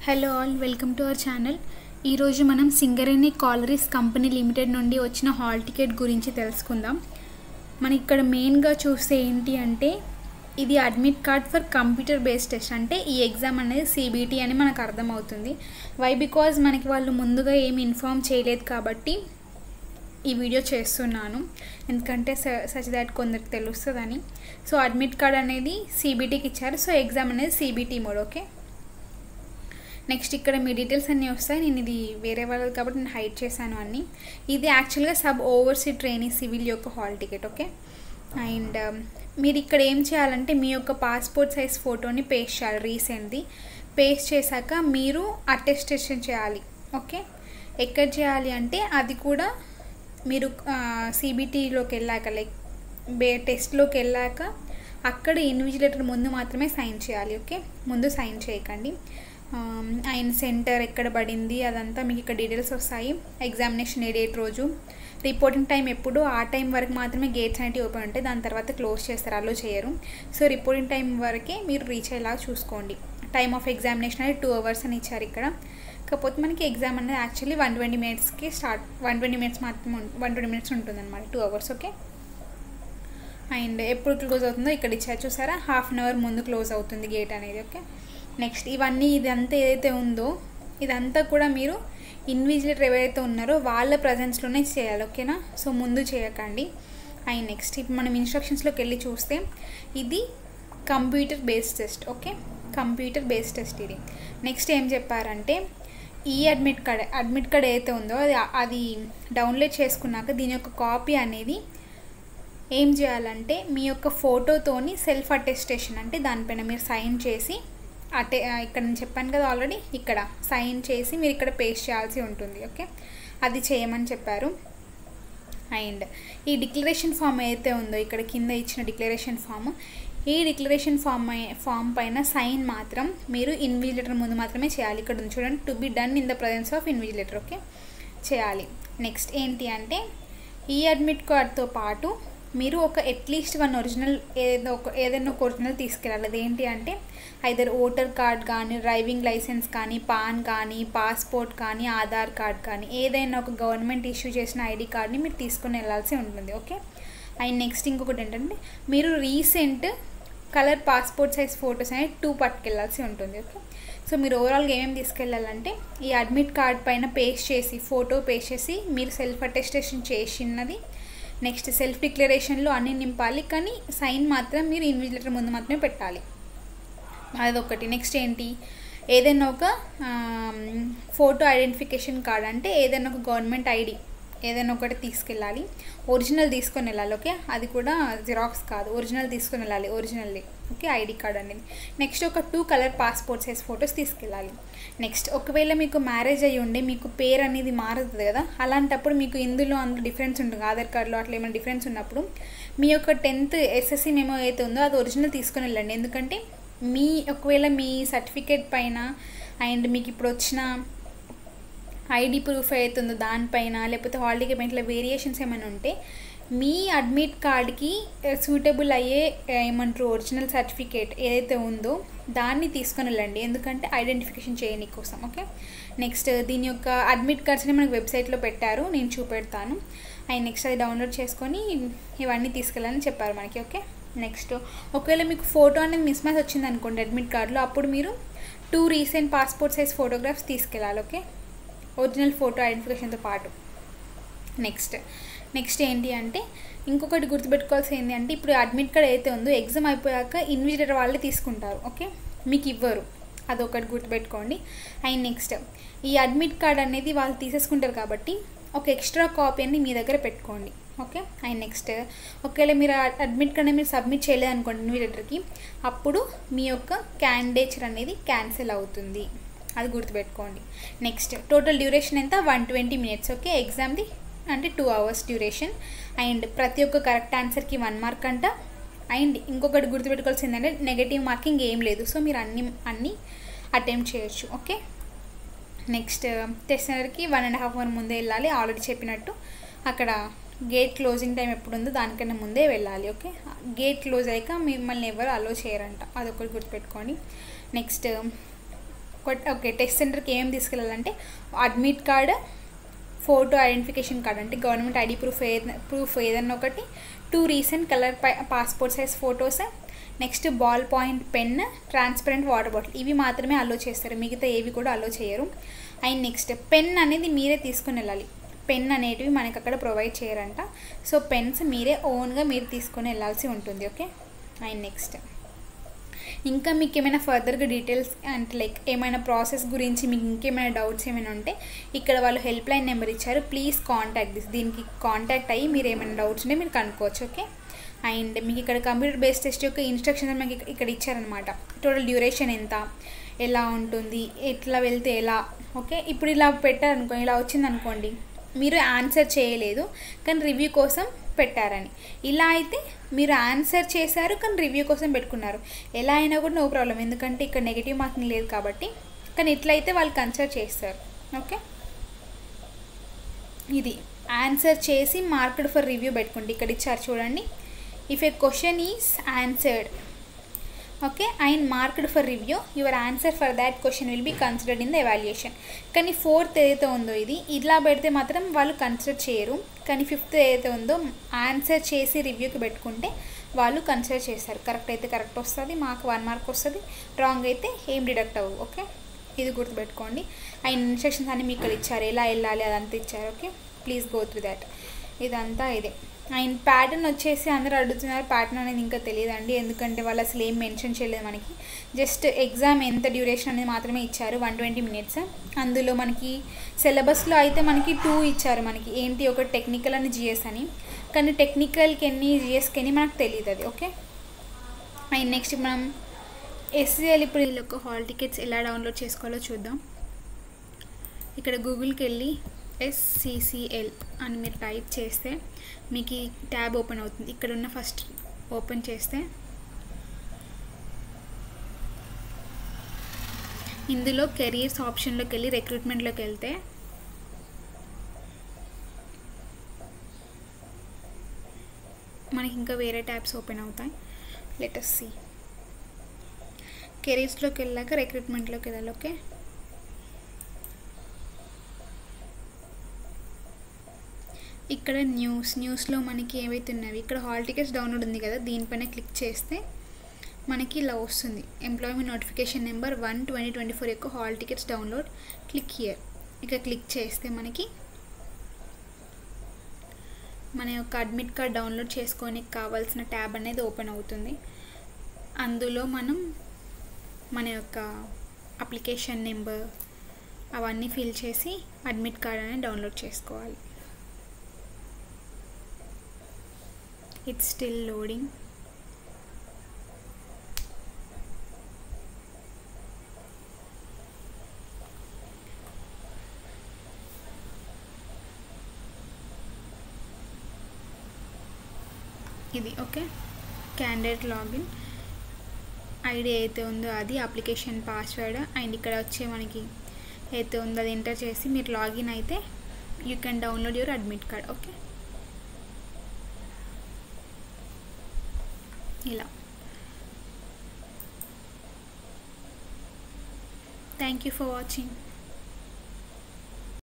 Hello all, welcome to our channel. ఈరోజు మనం Singareni collieries company limited నుండి వచ్చిన హాల్ టికెట్ గురించి తెలుసుకుందాం. మనం ఇక్కడ మెయిన్గా చూస్తే ఏంటి అంటే ఇది admit card for computer based test. అంటే ఈ ఎగ్జామ్ అనేది సిబిటి అని మనకు అర్థమవుతుంది. వై బికాజ్ మనకి వాళ్ళు ముందుగా ఏమి ఇన్ఫార్మ్ చేయలేదు కాబట్టి ఈ వీడియో చేస్తున్నాను, ఎందుకంటే సచ్ దాట్ కొందరికి తెలుస్తుందని. సో అడ్మిట్ కార్డ్ అనేది సిబిటీకి ఇచ్చారు. సో ఎగ్జామ్ అనేది సిబిటి మోడ్. ఓకే, నెక్స్ట్ ఇక్కడ మీ డీటెయిల్స్ అన్నీ వస్తాయి. నేను ఇది వేరే వాళ్ళది కాబట్టి నేను హైడ్ చేశాను అన్నీ. ఇది యాక్చువల్గా సబ్ ఓవర్సీ ట్రైనీ సివిల్ యొక్క హాల్ టికెట్. ఓకే, అండ్ మీరు ఇక్కడ ఏం చేయాలంటే మీ యొక్క పాస్పోర్ట్ సైజ్ ఫోటోని పేస్ట్ చేయాలి. రీసెంట్ది పేస్ట్ చేశాక మీరు అటెస్టేషన్ చేయాలి. ఓకే, ఎక్కడ చేయాలి అంటే అది కూడా మీరు సిబిటీలోకి వెళ్ళాక, లైక్ టెస్ట్లోకి వెళ్ళాక అక్కడ ఇన్విజిలేటర్ ముందు మాత్రమే సైన్ చేయాలి. ఓకే, ముందు సైన్ చేయకండి. ఆయన సెంటర్ ఎక్కడ పడింది అదంతా మీకు ఇక్కడ డీటెయిల్స్ వస్తాయి. ఎగ్జామినేషన్ ఏ డేట్ రోజు, రిపోర్టింగ్ టైం ఎప్పుడు, ఆ టైం వరకు మాత్రమే గేట్స్ అనేవి ఓపెన్ ఉంటాయి. దాని తర్వాత క్లోజ్ చేస్తారు, అలో చేయరు. సో రిపోర్టింగ్ టైం వరకే మీరు రీచ్ అయ్యేలా చూసుకోండి. టైమ్ ఆఫ్ ఎగ్జామినేషన్ అనేది 2 hours అని ఇచ్చారు ఇక్కడ. కాకపోతే మనకి ఎగ్జామ్ అనేది యాక్చువల్లీ 120 minutesకి స్టార్ట్, 120 minutes మాత్రమే 120 minutes ఉంటుంది అనమాట, 2 hours. ఓకే, అండ్ ఎప్పుడు క్లోజ్ అవుతుందో ఇక్కడ ఇచ్చారు చూసారా, 1/2 hour ముందు క్లోజ్ అవుతుంది గేట్ అనేది. ఓకే, నెక్స్ట్ ఇదంతా ఏదైతే ఉందో ఇదంతా కూడా మీరు ఇన్విజిలేటర్ ఎవరైతే ఉన్నారో వాళ్ళ ప్రజెన్స్లోనే చేయాలి. ఓకేనా, సో ముందు చేయకండి. అండ్ నెక్స్ట్ ఇప్పుడు మనం ఇన్స్ట్రక్షన్స్లోకి వెళ్ళి చూస్తే ఇది computer based test. Okay, computer based test ఇది. నెక్స్ట్ ఏం చెప్పారంటే ఈ అడ్మిట్ కార్డ్ ఏదైతే ఉందో అది డౌన్లోడ్ చేసుకున్నాక దీని యొక్క కాపీ అనేది ఏం చేయాలంటే మీ యొక్క ఫోటోతోని సెల్ఫ్ అటెస్టేషన్, అంటే దానిపైన మీరు సైన్ చేసి ఇక్కడ నేను చెప్పాను కదా ఆల్రెడీ, ఇక్కడ సైన్ చేసి మీరు ఇక్కడ పేస్ట్ చేయాల్సి ఉంటుంది. ఓకే, అది చేయమని చెప్పారు. అండ్ ఈ డిక్లరేషన్ ఫామ్ ఏదైతే ఉందో ఇక్కడ కింద ఇచ్చిన డిక్లరేషన్ ఫామ్, ఈ డిక్లరేషన్ ఫామ్ పైన సైన్ మాత్రం మీరు ఇన్విజిలేటర్ ముందు మాత్రమే చేయాలి. ఇక్కడ ఉంది చూడండి, to be done in the presence of invigilator. Okay, చేయాలి. నెక్స్ట్ ఏంటి అంటే ఈ అడ్మిట్ కార్డ్తో పాటు మీరు ఒక అట్లీస్ట్ 1 ఒరిజినల్ ఏదైనా ఒక ఒరిజినల్ తీసుకెళ్ళాలి. అదేంటి అంటే ఐదర్ ఓటర్ కార్డ్ కానీ, డ్రైవింగ్ లైసెన్స్ కానీ, పాన్ కానీ, పాస్పోర్ట్ కానీ, ఆధార్ కార్డ్ కానీ, ఏదైనా ఒక గవర్నమెంట్ ఇష్యూ చేసిన ఐడి కార్డ్ని మీరు తీసుకొని వెళ్ళాల్సి ఉంటుంది. ఓకే, అండ్ నెక్స్ట్ ఇంకొకటి ఏంటంటే మీరు recent colour passport size photos అనేది 2 పట్టుకెళ్ళాల్సి ఉంటుంది. ఓకే, సో మీరు ఓవరాల్గా ఏమేమి తీసుకెళ్ళాలంటే ఈ అడ్మిట్ కార్డ్ పైన ఫోటో పేస్ట్ చేసి మీరు సెల్ఫ్ అటెస్టేషన్ చేసినది, నెక్స్ట్ సెల్ఫ్ డిక్లరేషన్లో అన్నీ నింపాలి, కానీ సైన్ మాత్రం మీరు ఇన్విజిలేటర్ ముందు మాత్రమే పెట్టాలి. అదొకటి. నెక్స్ట్ ఏంటి, ఏదైనా ఒక ఫోటో ఐడెంటిఫికేషన్ కార్డ్, అంటే ఏదైనా ఒక గవర్నమెంట్ ఐడి ఏదైనా ఒకటి తీసుకెళ్ళాలి. ఒరిజినల్ తీసుకొని వెళ్ళాలి. ఓకే, అది కూడా జిరాక్స్ కాదు, ఒరిజినల్ తీసుకొని వెళ్ళాలి, ఒరిజినల్లీ. ఓకే, ఐడి కార్డ్ అనేది. నెక్స్ట్ ఒక 2 కలర్ పాస్పోర్ట్ సైజ్ ఫొటోస్ తీసుకెళ్ళాలి. నెక్స్ట్ ఒకవేళ మీకు మ్యారేజ్ అయ్యి ఉండి మీకు పేరు అనేది మారుతుంది కదా, అలాంటప్పుడు మీకు అందులో డిఫరెన్స్ ఉంటుంది, ఆధార్ కార్డులో అట్లా ఏమైనా డిఫరెన్స్ ఉన్నప్పుడు మీ యొక్క 10th SSC మెమో ఏదైతే ఉందో అది ఒరిజినల్ తీసుకొని వెళ్ళండి. ఎందుకంటే ఒకవేళ మీ సర్టిఫికేట్ పైన అండ్ మీకు ఇప్పుడు వచ్చిన ఐడి ప్రూఫ్ అవుతుందో దానిపైన, లేకపోతే హాల్ టికెట్ పైన ఇట్లా వేరియేషన్స్ ఏమైనా ఉంటే మీ అడ్మిట్ కార్డ్కి సూటబుల్ అయ్యే ఏమంటారు ఒరిజినల్ సర్టిఫికేట్ ఏదైతే ఉందో దాన్ని తీసుకొని వెళ్ళండి, ఎందుకంటే ఐడెంటిఫికేషన్ చేయడానికి కోసం. ఓకే, నెక్స్ట్ దీని యొక్క అడ్మిట్ కార్డ్స్ని మనకు వెబ్సైట్లో పెట్టారు, నేను చూపెడతాను. అండ్ నెక్స్ట్ అది డౌన్లోడ్ చేసుకొని ఇవన్నీ తీసుకెళ్ళాలని చెప్పారు మనకి. ఓకే, నెక్స్ట్ ఒకవేళ మీకు ఫోటో అనేది మిస్ మ్యాచ్ వచ్చింది అనుకోండి అడ్మిట్ కార్డులో, అప్పుడు మీరు 2 రీసెంట్ పాస్పోర్ట్ సైజ్ ఫోటోగ్రాఫ్స్ తీసుకెళ్ళాలి. ఓకే, ఒరిజినల్ ఫోటో ఐడెంటిఫికేషన్తో పాటు. నెక్స్ట్ ఏంటి అంటే ఇంకొకటి గుర్తుపెట్టుకోవాల్సి ఏంటి అంటే ఇప్పుడు అడ్మిట్ కార్డ్ ఏదైతే ఉందో ఎగ్జామ్ అయిపోయాక ఇన్విజిలేటర్ వాళ్ళే తీసుకుంటారు. ఓకే, మీకు ఇవ్వరు, అదొకటి గుర్తుపెట్టుకోండి. అండ్ నెక్స్ట్ ఈ అడ్మిట్ కార్డ్ అనేది వాళ్ళు తీసేసుకుంటారు కాబట్టి ఒక ఎక్స్ట్రా కాపీ అనేది మీ దగ్గర పెట్టుకోండి. ఓకే, అండ్ నెక్స్ట్ ఒకవేళ మీరు అడ్మిట్ కార్డ్ మీరు సబ్మిట్ చేయలేదు అనుకోండి ఇన్విజిలేటర్కి, అప్పుడు మీ యొక్క క్యాండిడేచర్ అనేది క్యాన్సిల్ అవుతుంది, అది గుర్తుపెట్టుకోండి. నెక్స్ట్ టోటల్ డ్యూరేషన్ ఎంత, 120 minutes. ఓకే, ఎగ్జామ్ది అంటే 2 hours డ్యూరేషన్. అండ్ ప్రతి ఒక్క కరెక్ట్ ఆన్సర్కి 1 mark అంట. అండ్ ఇంకొకటి గుర్తుపెట్టుకోవాల్సింది ఏంటంటే నెగటివ్ మార్కింగ్ ఏం లేదు, సో మీరు అన్నీ అటెంప్ట్ చేయొచ్చు. ఓకే, నెక్స్ట్ టెస్ట్ సెంటర్కి 1.5 hour ముందే వెళ్ళాలి. ఆల్రెడీ చెప్పినట్టు అక్కడ గేట్ క్లోజింగ్ టైం ఎప్పుడు ఉందో దానికన్నా ముందే వెళ్ళాలి. ఓకే, గేట్ క్లోజ్ అయ్యాక మిమ్మల్ని ఎవరు అలో చేయరంట, అదొకటి గుర్తుపెట్టుకోండి. నెక్స్ట్ ఓకే, టెస్ట్ సెంటర్కి ఏమేమి తీసుకెళ్ళాలంటే admit card, photo identification card అంటే గవర్నమెంట్ ఐడి ప్రూఫ్ ఏదన్నా ఒకటి, 2 recent colour passport size photos, next ball point pen, transparent water bottle, ఇవి మాత్రమే అలో చేస్తారు, మిగతా ఏవి కూడా అలో చేయరు. అండ్ నెక్స్ట్ పెన్ అనేది మీరే తీసుకుని వెళ్ళాలి, పెన్ అనేటివి మనకి అక్కడ ప్రొవైడ్ చేయరంట. సో పెన్స్ మీరే ఓన్గా మీరు తీసుకొని వెళ్ళాల్సి ఉంటుంది. ఓకే. అండ్ నెక్స్ట్ ఇంకా మీకు ఏమైనా ఫర్దర్గా డీటెయిల్స్ అంటే లైక్ ఏమైనా ప్రాసెస్ గురించి మీకు ఇంకేమైనా డౌట్స్ ఏమైనా ఉంటే ఇక్కడ వాళ్ళు హెల్ప్ లైన్ నెంబర్ ఇచ్చారు, ప్లీజ్ కాంటాక్ట్ దీనికి కాంటాక్ట్ అయ్యి మీరు ఏమైనా డౌట్స్ ఉంటే మీరు కనుక్కోవచ్చు. ఓకే. అండ్ మీకు ఇక్కడ కంప్యూటర్ బేస్డ్ టెస్ట్ యొక్క ఇన్స్ట్రక్షన్స్ మనకి ఇక్కడ ఇచ్చారనమాట. టోటల్ డ్యూరేషన్ ఎంత, ఎలా ఉంటుంది, ఎట్లా వెళ్తే ఎలా. ఓకే. ఇప్పుడు ఇలా పెట్టారనుకో, ఇలా వచ్చిందనుకోండి, మీరు ఆన్సర్ చేయలేదు కానీ రివ్యూ కోసం పెట్టారని. ఇలా అయితే మీరు ఆన్సర్ చేశారు కానీ రివ్యూ కోసం పెట్టుకున్నారు, ఎలా అయినా కూడా నో ప్రాబ్లం, ఎందుకంటే ఇక్కడ నెగిటివ్ మార్కింగ్ లేదు కాబట్టి. కానీ ఇట్లయితే వాళ్ళు కన్సిడర్ చేస్తారు. ఓకే. ఇది ఆన్సర్ చేసి మార్క్డ్ ఫర్ రివ్యూ పెట్టుకోండి. ఇక్కడ ఇచ్చారు చూడండి, if a question is answered okay and marked for review, your answer for that question will be considered in the evaluation. కానీ 4th ఏదైతే ఉందో ఇది ఇలా పెడితే మాత్రం వాళ్ళు కన్సిడర్ చేయరు, కానీ 5th ఏదైతే ఉందో ఆన్సర్ చేసి రివ్యూకి పెట్టుకుంటే వాళ్ళు కన్సిడర్ చేస్తారు. కరెక్ట్ అయితే కరెక్ట్ వస్తుంది, మాకు 1 మార్క్ వస్తుంది, రాంగ్ అయితే ఏం డిడక్ట్ అవ్వవు. ఓకే. ఇది గుర్తుపెట్టుకోండి. అండ్ ఇన్స్ట్రక్షన్స్ అన్నీ మీకు ఇక్కడ ఇచ్చారు, ఎలా వెళ్ళాలి అదంతా ఇచ్చారు. Okay. Please go through that. ఇదంతా ఇదే. అండ్ ప్యాటర్న్ వచ్చేసి అందరూ అడుగుతున్నారు, ప్యాటర్న్ అనేది ఇంకా తెలియదండి, ఎందుకంటే వాళ్ళు అసలు ఏం మెన్షన్ చేయలేదు మనకి. జస్ట్ ఎగ్జామ్ ఎంత డ్యూరేషన్ అనేది మాత్రమే ఇచ్చారు, 120 minutes. అందులో మనకి సిలబస్లో అయితే మనకి 2 ఇచ్చారు, మనకి ఏంటి ఒక టెక్నికల్ అని జిఎస్ అని, కానీ టెక్నికల్కి ఎన్ని జిఎస్కి ఎన్ని మనకు తెలియదు అది. ఓకే. అండ్ నెక్స్ట్ మనం ఎస్సీఎల్ ఇప్పుడు వీళ్ళ యొక్క హాల్ టికెట్స్ ఎలా డౌన్లోడ్ చేసుకోవాలో చూద్దాం. ఇక్కడ గూగుల్కి వెళ్ళి SCCL అని మీరు టైప్ చేస్తే మీకు ఈ ట్యాబ్ ఓపెన్ అవుతుంది. ఇక్కడ ఉన్న ఫస్ట్ ఓపెన్ చేస్తే ఇందులో కెరీర్స్ ఆప్షన్లోకి వెళ్ళి రిక్రూట్మెంట్లోకి వెళ్తే మనకి ఇంకా వేరే ట్యాబ్స్ ఓపెన్ అవుతాయి. Let us see. కెరీర్స్లోకి వెళ్ళాక రిక్రూట్మెంట్లోకి వెళ్ళాలి. ఓకే. ఇక్కడ న్యూస్లో మనకి ఏవైతే ఉన్నవి, ఇక్కడ హాల్ టికెట్స్ డౌన్లోడ్ ఉంది కదా, దీనిపైన క్లిక్ చేస్తే మనకి ఇలా వస్తుంది, ఎంప్లాయ్మెంట్ నోటిఫికేషన్ నెంబర్ 1/2024 యొక్క hall tickets download, click here. ఇక క్లిక్ చేస్తే మనకి మన యొక్క అడ్మిట్ కార్డ్ డౌన్లోడ్ చేసుకోనికి కావాల్సిన ట్యాబ్ అనేది ఓపెన్ అవుతుంది. అందులో మనం మన యొక్క అప్లికేషన్ నెంబర్ అవన్నీ ఫిల్ చేసి అడ్మిట్ కార్డ్ అనేది డౌన్లోడ్ చేసుకోవాలి. It's still loading. ఇది ఓకే. క్యాండిడేట్ లాగిన్ ఐడి అయితే ఉందో అది, అప్లికేషన్ పాస్వర్డ్, అండ్ ఇక్కడ వచ్చే మనకి అయితే ఉందో అది ఎంటర్ చేసి మీరు లాగిన్ అయితే you can download your admit card. Okay. ఇలా. Thank you for watching.